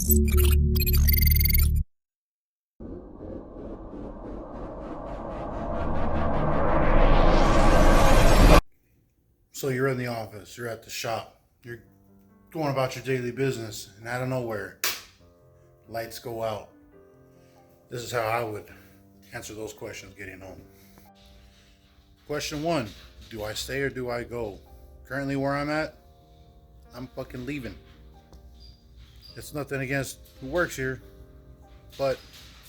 So you're in the office, you're at the shop, you're going about your daily business, and out of nowhere, lights go out. This is how I would answer those questions getting home. Question 1, do I stay or do I go? Currently where I'm at, I'm fucking leaving. It's nothing against who works here, but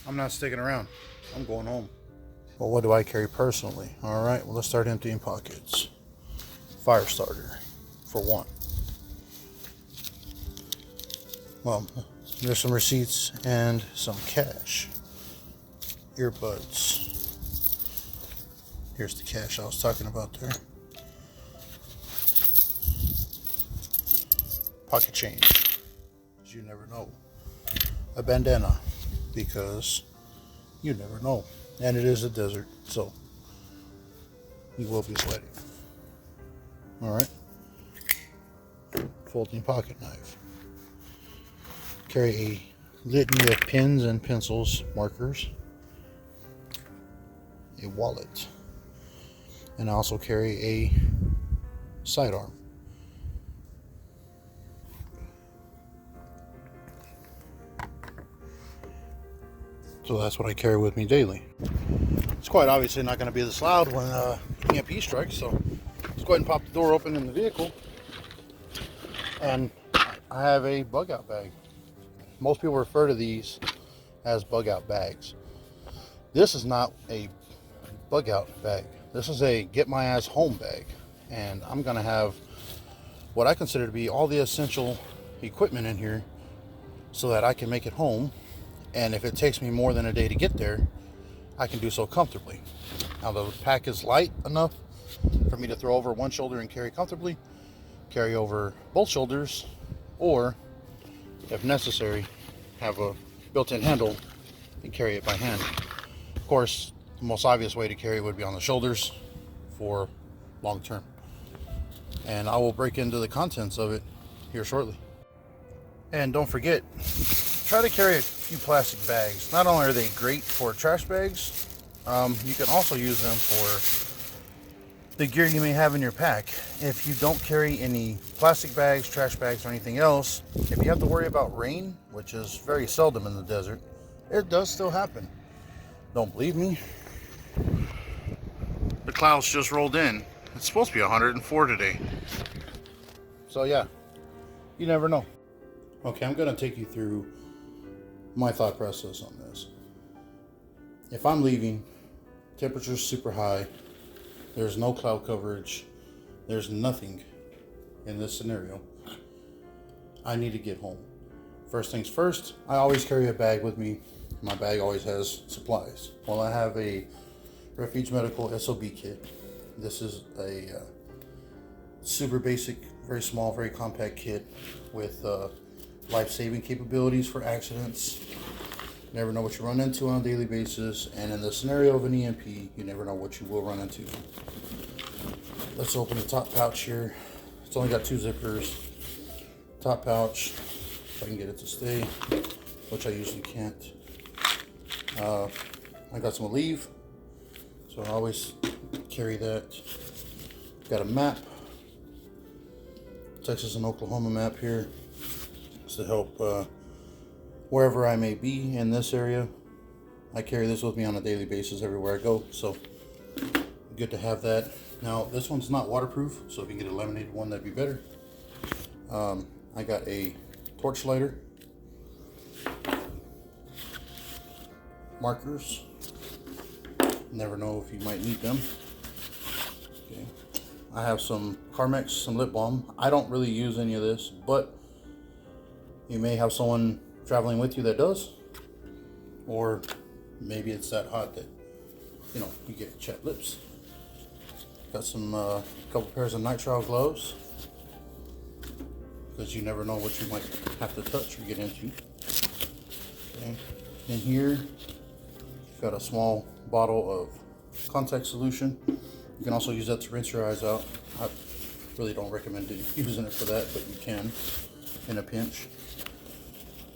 I'm not sticking around. I'm going home. Well, what do I carry personally? All right, well, let's start emptying pockets. Fire starter, for one. Well, there's some receipts and some cash. Earbuds. Here's the cash I was talking about there. Pocket change, because you never know. A bandana, because you never know. And it is a desert, so you will be sweating. Alright. Folding pocket knife. Carry a litany of pens and pencils, markers. A wallet. And I also carry a sidearm. So that's what I carry with me daily. It's quite obviously not going to be this loud when EMP strikes, so let's go ahead and pop the door open in the vehicle. And I have a bug out bag. Most people refer to these as bug out bags. This is not a bug out bag. This is a get my ass home bag. And I'm going to have what I consider to be all the essential equipment in here so that I can make it home. And if it takes me more than a day to get there, I can do so comfortably. Now the pack is light enough for me to throw over one shoulder and carry comfortably, carry over both shoulders, or if necessary, have a built-in handle and carry it by hand. Of course, the most obvious way to carry it would be on the shoulders for long term. And I will break into the contents of it here shortly. And don't forget, try to carry a few plastic bags. Not only are they great for trash bags, you can also use them for the gear you may have in your pack. If you don't carry any plastic bags, trash bags, or anything else, if you have to worry about rain, which is very seldom in the desert, it does still happen. Don't believe me? The clouds just rolled in. It's supposed to be 104 today. So yeah, you never know. Okay, I'm gonna take you through my thought process on this. If I'm leaving, temperature's super high, there's no cloud coverage, there's nothing in this scenario, I need to get home. First things first, I always carry a bag with me. My bag always has supplies. Well, I have a Refuge Medical SOB kit. This is a super basic, very small, very compact kit with life-saving capabilities for accidents. You never know what you run into on a daily basis, and in the scenario of an EMP, you never know what you will run into. Let's open the top pouch here. It's only got 2 zippers. Top pouch, if I can get it to stay, which I usually can't. I got some Aleve, so I always carry that. Got a map, Texas and Oklahoma map here, to help wherever I may be in this area. I carry this with me on a daily basis everywhere I go, so good to have that. Now this one's not waterproof, so if you can get a laminated one, that'd be better. I got a torch lighter, markers, never know if you might need them. Okay. I have some Carmex, some lip balm. I don't really use any of this, but you may have someone traveling with you that does, or maybe it's that hot that, you know, you get chapped lips. Got some couple pairs of nitrile gloves, because you never know what you might have to touch or get into. Okay. In here, got a small bottle of contact solution. You can also use that to rinse your eyes out. I really don't recommend using it for that, but you can in a pinch.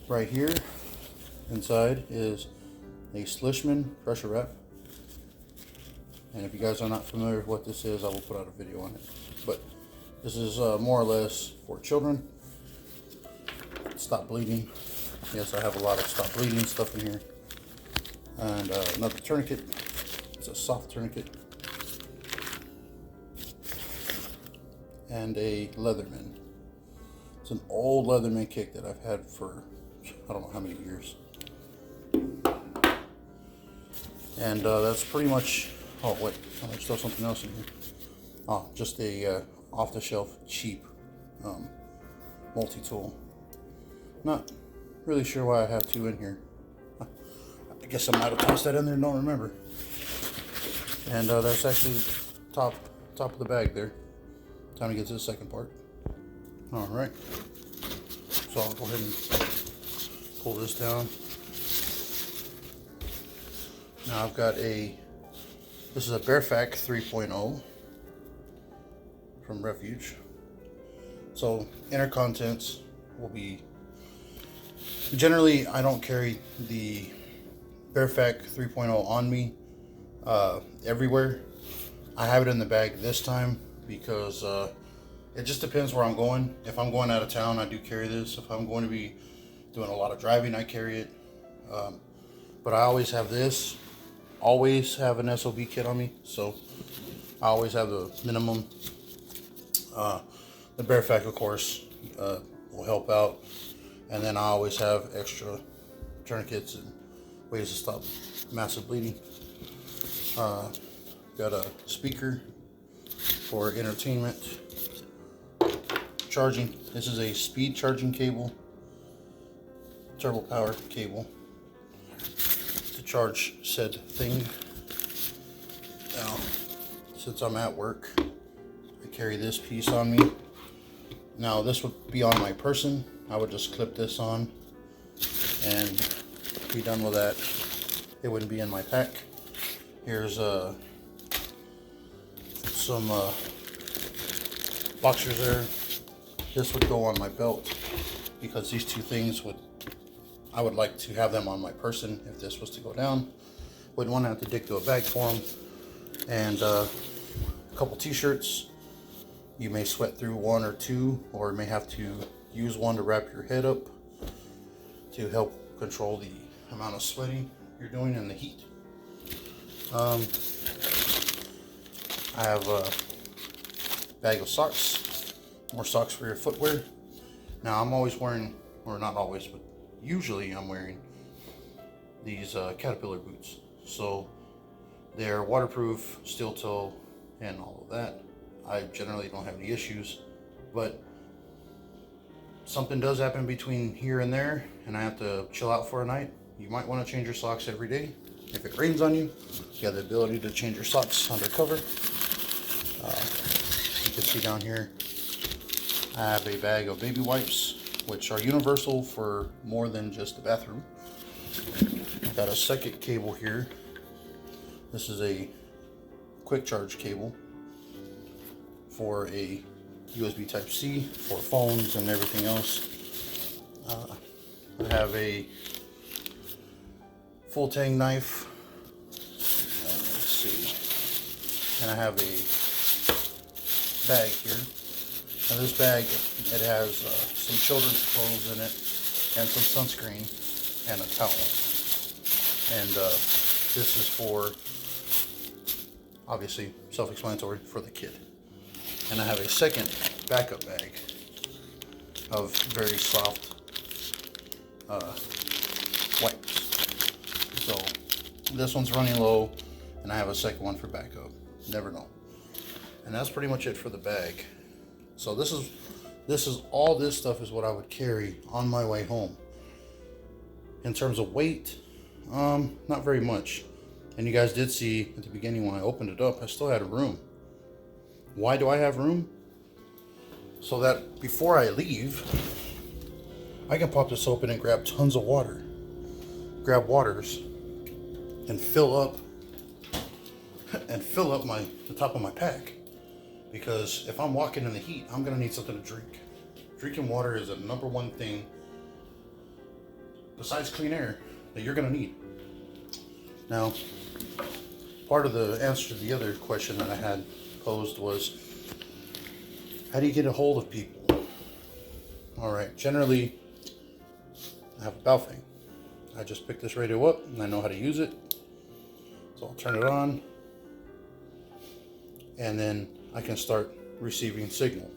Right here inside is a Slishman pressure wrap. And if you guys are not familiar with what this is, I will put out a video on it. But this is more or less for children. Stop bleeding. Yes, I have a lot of stop bleeding stuff in here. And another tourniquet. It's a soft tourniquet. And a Leatherman. It's an old Leatherman kick that I've had for I don't know how many years. And that's pretty much. Oh wait, there's still something else in here. Oh, just a off-the-shelf cheap multi-tool. Not really sure why I have two in here. I guess I might have tossed that in there and don't remember. And that's actually top of the bag there. Time to get to the second part. All right. So I'll go ahead and pull this down. Now I've got this is a Bearfac 3.0 from Refuge. So inner contents will be, generally I don't carry the Bearfac 3.0 on me everywhere. I have it in the bag this time because it just depends where I'm going. If I'm going out of town, I do carry this. If I'm going to be doing a lot of driving, I carry it. But I always have this. Always have an SOB kit on me, so I always have the minimum. The Bearfac, of course, will help out, and then I always have extra tourniquets and ways to stop massive bleeding. Got a speaker for entertainment. Charging. This is a speed charging cable, turbo power cable. Charge said thing. Now, since I'm at work, I carry this piece on me. Now, this would be on my person. I would just clip this on and be done with that. It wouldn't be in my pack. Here's some boxers there. This would go on my belt because these two things I would like to have them on my person if this was to go down. Wouldn't want to have to dig through a bag for them. And a couple t-shirts. You may sweat through one or two, or may have to use one to wrap your head up to help control the amount of sweating you're doing in the heat. I have a bag of socks. More socks for your footwear. Now I'm always wearing, or not always, but usually I'm wearing these Caterpillar boots. So they're waterproof, steel toe, and all of that. I generally don't have any issues, but something does happen between here and there, and I have to chill out for a night. You might want to change your socks every day. If it rains on you, you have the ability to change your socks undercover. You can see down here, I have a bag of baby wipes, which are universal for more than just the bathroom. I've got a second cable here. This is a quick charge cable for a USB Type-C for phones and everything else. I have a full tang knife. Let's see. And I have a bag here. Now this bag, it has some children's clothes in it, and some sunscreen, and a towel. And this is for, obviously, self-explanatory, for the kid. And I have a second backup bag of very soft wipes. So this one's running low, and I have a second one for backup. Never know. And that's pretty much it for the bag. So this is all this stuff is what I would carry on my way home. In terms of weight, not very much. And you guys did see at the beginning when I opened it up, I still had room. Why do I have room? So that before I leave, I can pop this open and grab tons of water. Grab waters and fill up the top of my pack. Because if I'm walking in the heat, I'm gonna need something to drink. Drinking water is the #1 thing besides clean air that you're going to need. Now, part of the answer to the other question that I had posed was, how do you get a hold of people? All right, generally, I have a Baofeng. I just pick this radio up and I know how to use it. So I'll turn it on and then I can start receiving signal.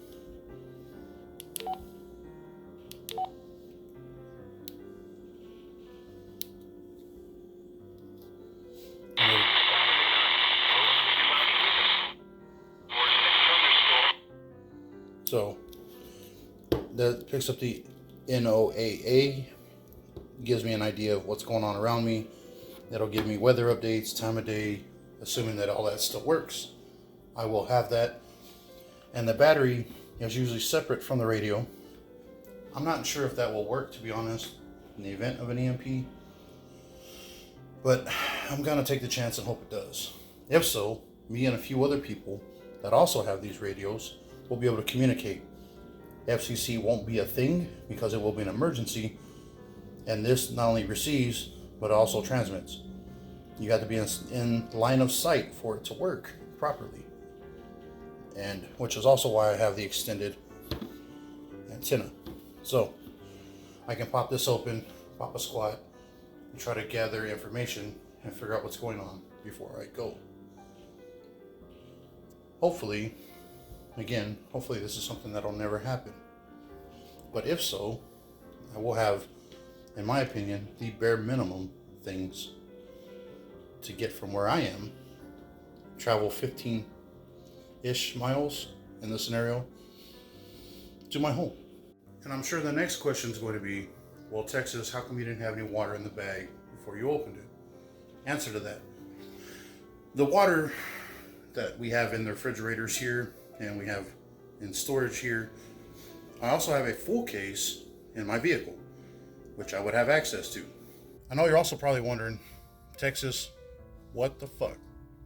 So that picks up the NOAA, gives me an idea of what's going on around me. That'll give me weather updates, time of day, assuming that all that still works. I will have that. And the battery is usually separate from the radio. I'm not sure if that will work, to be honest, in the event of an EMP. But I'm gonna take the chance and hope it does. If so, me and a few other people that also have these radios will be able to communicate. FCC won't be a thing because it will be an emergency, and this not only receives but also transmits. You have to be in line of sight for it to work properly, and which is also why I have the extended antenna. So I can pop this open, pop a squat, and try to gather information and figure out what's going on before I go. Hopefully this is something that'll never happen. But if so, I will have, in my opinion, the bare minimum things to get from where I am, travel 15-ish miles in this scenario, to my home. And I'm sure the next question is going to be, well, Texas, how come you didn't have any water in the bag before you opened it? Answer to that. The water that we have in the refrigerators here and we have in storage here, I also have a full case in my vehicle, which I would have access to. I know you're also probably wondering, Texas, what the fuck?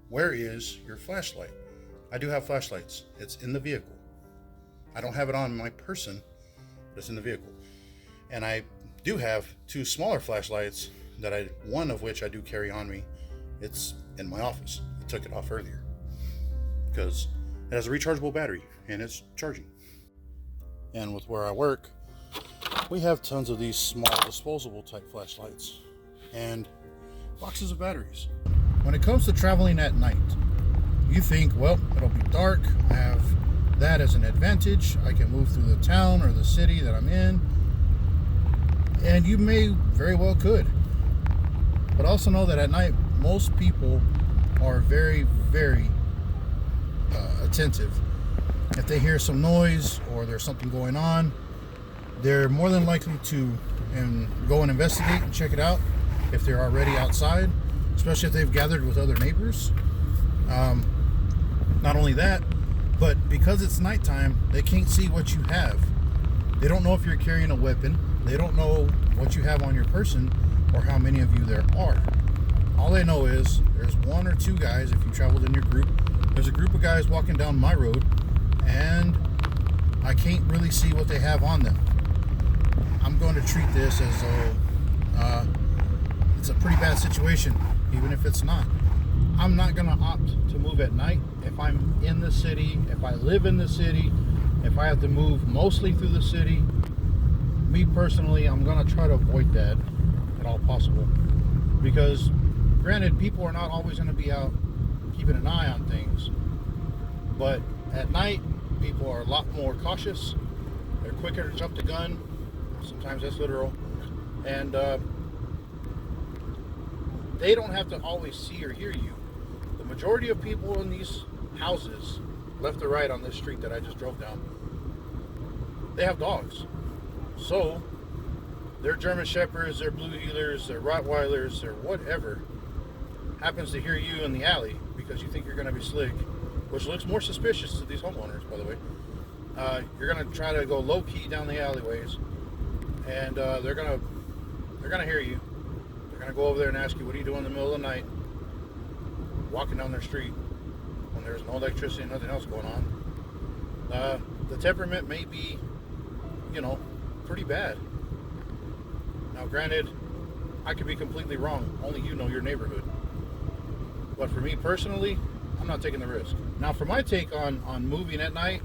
Where is your flashlight? I do have flashlights. It's in the vehicle. I don't have it on my person, but it's in the vehicle. And I do have two smaller flashlights one of which I do carry on me. It's in my office. I took it off earlier because it has a rechargeable battery and it's charging. And with where I work, we have tons of these small disposable type flashlights and boxes of batteries. When it comes to traveling at night, you think, well, it'll be dark. I have that as an advantage. I can move through the town or the city that I'm in. And you may very well could. But also know that at night, most people are very, very attentive. If they hear some noise or there's something going on, they're more than likely to go and investigate and check it out if they're already outside, especially if they've gathered with other neighbors. Not only that, but because it's nighttime, they can't see what you have. They don't know if you're carrying a weapon. They don't know what you have on your person or how many of you there are. All they know is there's one or two guys, if you traveled in your group, there's a group of guys walking down my road and I can't really see what they have on them. I'm going to treat this as though it's a pretty bad situation, even if it's not. I'm not going to opt to move at night if I'm in the city, if I live in the city, if I have to move mostly through the city. Me personally, I'm going to try to avoid that at all possible. Because, granted, people are not always going to be out keeping an eye on things. But at night, people are a lot more cautious. They're quicker to jump the gun. Sometimes that's literal. And they don't have to always see or hear you. The majority of people in these houses, left or right on this street that I just drove down, they have dogs. So, their German Shepherds, their Blue Heelers, their Rottweilers, their whatever, happens to hear you in the alley because you think you're going to be slick, which looks more suspicious to these homeowners, by the way. You're going to try to go low-key down the alleyways, and they're going to hear you. They're going to go over there and ask you, what are you doing in the middle of the night, walking down their street when there's no electricity and nothing else going on. The temperament may be, pretty bad. Now, granted, I could be completely wrong. Only you know your neighborhood. But for me personally, I'm not taking the risk. Now, for my take on moving at night,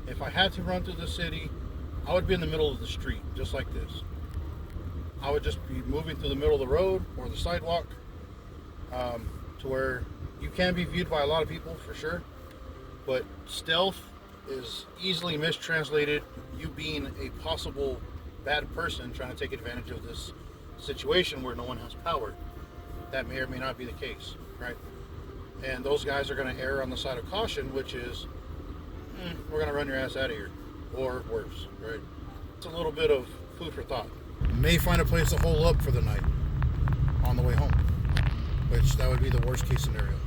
if I had to run through the city, I would be in the middle of the street, just like this. I would just be moving through the middle of the road or the sidewalk, to where you can be viewed by a lot of people, for sure. But stealth is easily mistranslated, you being a possible bad person trying to take advantage of this situation where no one has power. That may or may not be the case, right? And those guys are going to err on the side of caution, which is, we're going to run your ass out of here, or worse, right? It's a little bit of food for thought. May find a place to hole up for the night on the way home, which that would be the worst case scenario.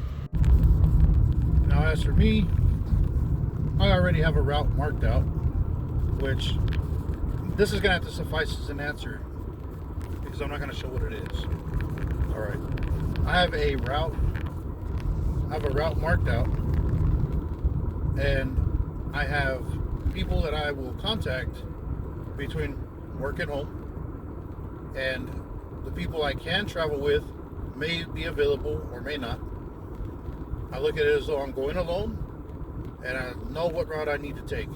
Now, as for me, I already have a route marked out, which this is going to have to suffice as an answer because I'm not going to show what it is. All right, I have a route marked out, and I have people that I will contact between work and home, and the people I can travel with may be available or may not. I look at it as though I'm going alone, and I know what route I need to take.